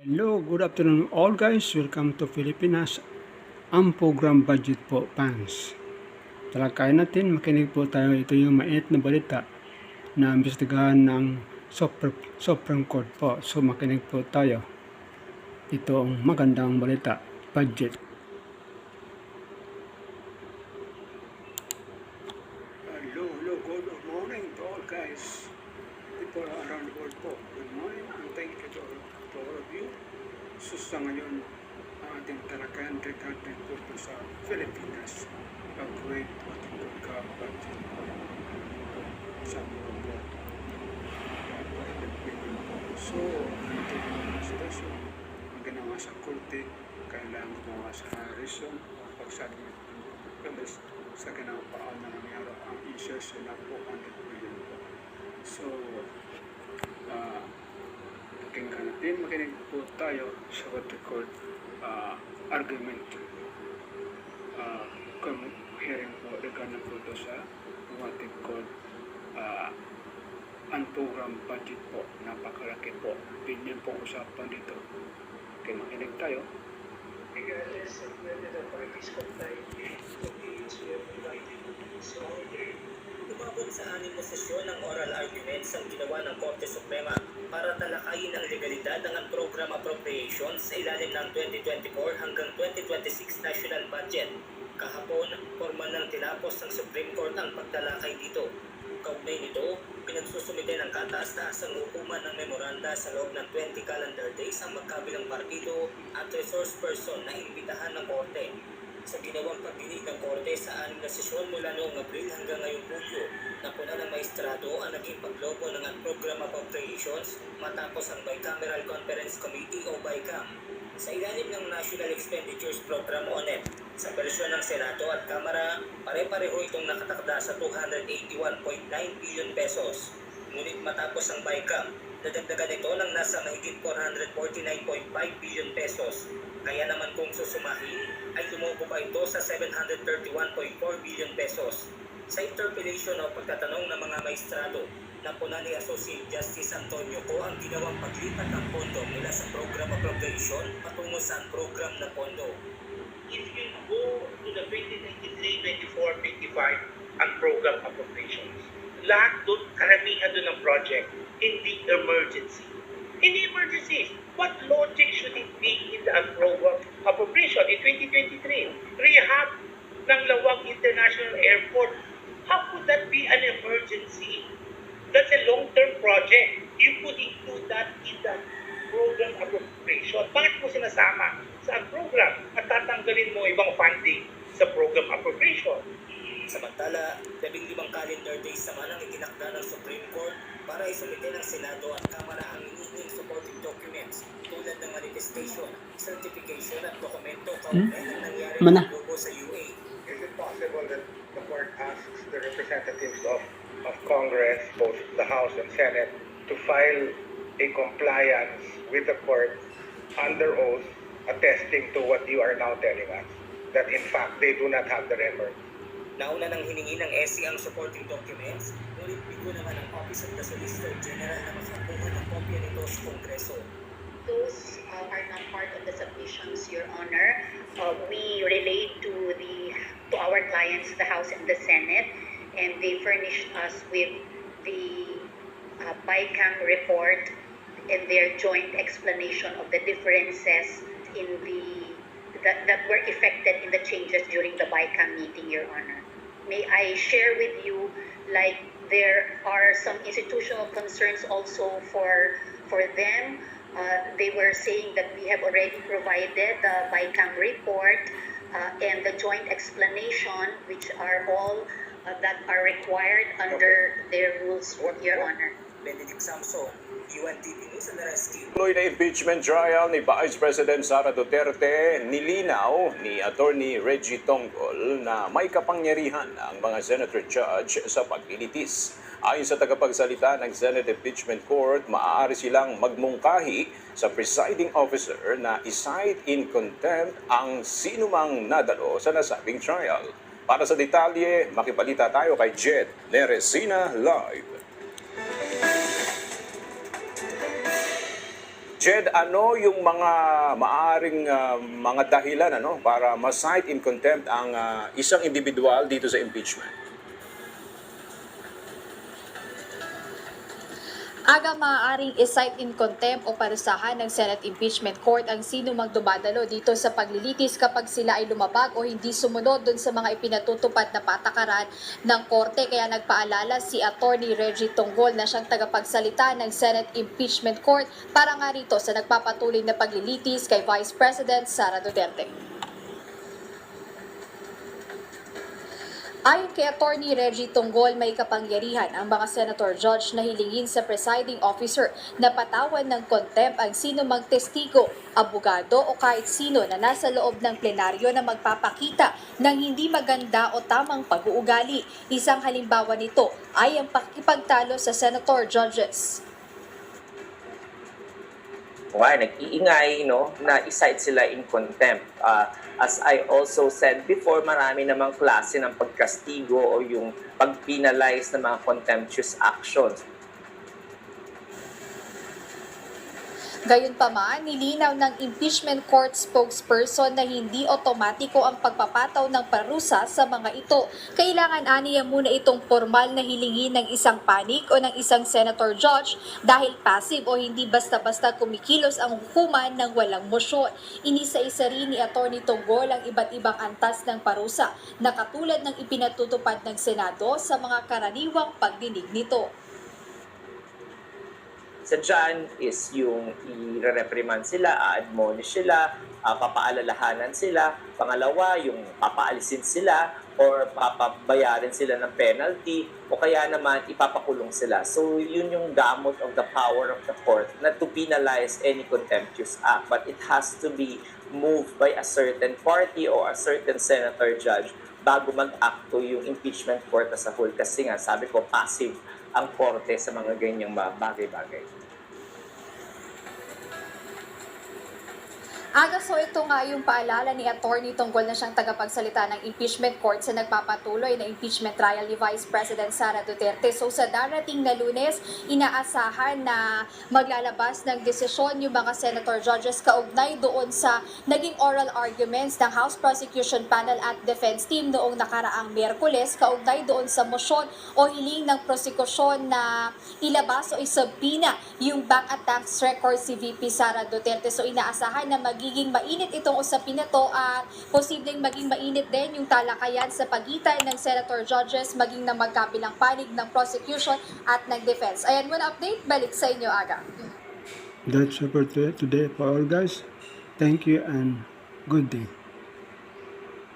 Hello, good afternoon all guys. Welcome to Pilipinas. Ang program budget po, fans. Talakayin natin, makinig po tayo. Ito yung mainit na balita na imbestigahan ng Supreme Court po. So makinig po tayo. Ito ang magandang balita, budget. Hello, good morning to all guys. People around the world po. Good morning and thank you to all of you. So sa ngayon, ang ating talakayan regarding po sa Pilipinas, pag-rate o ating pagka-budget sa mga po. So, ito yung sitwasyon, ang ginawa sa korte, kailangan gumawa sa reason o pagsabi ng pagkalis sa ginapaan na nangyari ang issues na po 100 billion po. So, pakinggan natin, makinig po tayo sa what we call argument hearing po regarding po ito sa what we call unprogrammed budget po. Napakalaki po. Opinion po usapan dito. Okay, makinig tayo. Regardless of whether the parties comply with the opinions we have provided, so Umabot sa 6 na sesyon ng oral arguments ang ginawa ng Korte Suprema para talakayin ang legalidad ng program appropriations sa ilalim ng 2024 hanggang 2026 national budget. Kahapon, formal nang tinapos ng Supreme Court ang pagtalakay dito. Kaugnay nito, pinagsusumite ng kataas-taasang hukuman ng memoranda sa loob ng 20 calendar days ang magkabilang partido at resource person na imbitahan ng Korte. Sa ginawang pagdinig ng Korte sa 6 na sesyon mula noong Abril hanggang ngayong Hulyo, napuna ng maestrado ang naging paglobo ng program appropriations matapos ang Bicameral Conference Committee o BICAM. Sa ilalim ng National Expenditures Program o NEP, sa bersyon ng Senado at Kamara, pare-pareho itong nakatakda sa 281.9 billion pesos. Ngunit matapos ang BICAM, nadagdagan ito ng nasa mahigit 449.5 billion pesos. Kaya naman kung susumahin, ay tumubo pa ito sa 731.4 billion pesos. Sa interpellation o pagtatanong ng mga maestrado, napuna ni Associate Justice Antonio Co ang ginawang paglipat ng pondo mula sa program appropriation patungo sa program na pondo. if you go to the 2023-24-25 ang program appropriations, lahat doon, karamihan doon ng project, hindi emergency. Hindi emergencies. What logic should it be in the program appropriation in 2023? Rehab ng Lawag International Airport. How could that be an emergency? That's a long-term project. You could include that in the program appropriation. Bakit mo sinasama sa program at tatanggalin mo ibang funding sa program appropriation? Samantala, 15 calendar days naman ang itinakda ng Supreme Court para isumite ng Senado at Kamara ang hinihinging supporting documents tulad ng manifestation, certification at dokumento kaugnay ng nangyari ng grupo sa UA. Is it possible that the court asks the representatives of Congress, both the House and Senate, to file a compliance with the court under oath attesting to what you are now telling us, that in fact they do not have the record? Nauna nang hiningi ng SC ang supporting documents, ngunit bigo naman ang Office of the Solicitor General na makakuha ng kopya nito sa Kongreso. Those are not part of the submissions, Your Honor. We relayed to our clients, the House and the Senate, and they furnished us with the BICAM report and their joint explanation of the differences in that were effected in the changes during the BICAM meeting, Your Honor. May I share with you, like, there are some institutional concerns also for them. They were saying that we have already provided the BICAM report and the joint explanation, which are all that are required under their rules, Your Honor. Benedict Samson, UNTV News and Rescue. Tuloy na impeachment trial ni Vice President Sara Duterte, nilinaw ni Attorney Reggie Tongkol na may kapangyarihan ang mga senator judge sa paglilitis. Ayon sa tagapagsalita ng Senate Impeachment Court, maaari silang magmungkahi sa presiding officer na i-cite in contempt ang sinumang nadalo sa nasabing trial. Para sa detalye, makipalita tayo kay Jed Neresina Live. Jed, ano yung mga maaring mga dahilan para ma-cite in contempt ang isang individual dito sa impeachment? Aga maaaring i-cite in contempt o parusahan ng Senate Impeachment Court ang sino mang dumadalo dito sa paglilitis kapag sila ay lumabag o hindi sumunod dun sa mga ipinatutupad na patakaran ng korte. Kaya nagpaalala si Attorney Reggie Tonggol na siyang tagapagsalita ng Senate Impeachment Court para nga rito sa nagpapatuloy na paglilitis kay Vice President Sara Duterte. Ayon kay Attorney Reggie Tonggol, may kapangyarihan ang mga senator judge na hilingin sa presiding officer na patawan ng contempt ang sino mang testigo, abogado o kahit sino na nasa loob ng plenaryo na magpapakita ng hindi maganda o tamang pag-uugali. Isang halimbawa nito ay ang pakikipagtalo sa senator judges. Nag-iingay, na i-cite sila in contempt. As I also said before, marami namang klase ng pagkastigo o yung pag-penalize ng mga contemptuous actions. Gayunpaman, nilinaw ng impeachment court spokesperson na hindi otomatiko ang pagpapataw ng parusa sa mga ito. Kailangan aniya muna itong formal na hilingin ng isang panig o ng isang senator judge dahil passive o hindi basta-basta kumikilos ang hukuman ng walang mosyon. Inisa-isa rin ni Atty. Tonggol ang iba't ibang antas ng parusa na katulad ng ipinatutupad ng Senado sa mga karaniwang pagdinig nito. Sa dyan is yung i-reprimand sila, a-admonish sila, papaalalahanan sila. Pangalawa, yung papaalisin sila or papabayarin sila ng penalty o kaya naman ipapakulong sila. So yun yung gamot of the power of the court na to penalize any contemptuous act. But it has to be moved by a certain party or a certain senator judge bago mag-acto yung impeachment court as a whole. Kasi nga, sabi ko, passive ang korte sa mga ganyang bagay-bagay. So ito nga yung paalala ni Atty. Tonggol na siyang tagapagsalita ng impeachment court sa nagpapatuloy na impeachment trial ni Vice President Sara Duterte. So sa darating na Lunes, inaasahan na maglalabas ng desisyon yung mga senator judges kaugnay doon sa naging oral arguments ng House Prosecution Panel at Defense Team noong nakaraang Miyerkules kaugnay doon sa motion o hiling ng prosekusyon na ilabas o isubpina yung bank at tax record si VP Sara Duterte. So inaasahan na magiging mainit itong usapin na to at posibleng maging mainit din yung talakayan sa pagitan ng senator judges maging na magkabilang panig ng prosecution at ng defense. Ayan muna update, balik sa inyo Aga. That's it for today for all guys. Thank you and good day.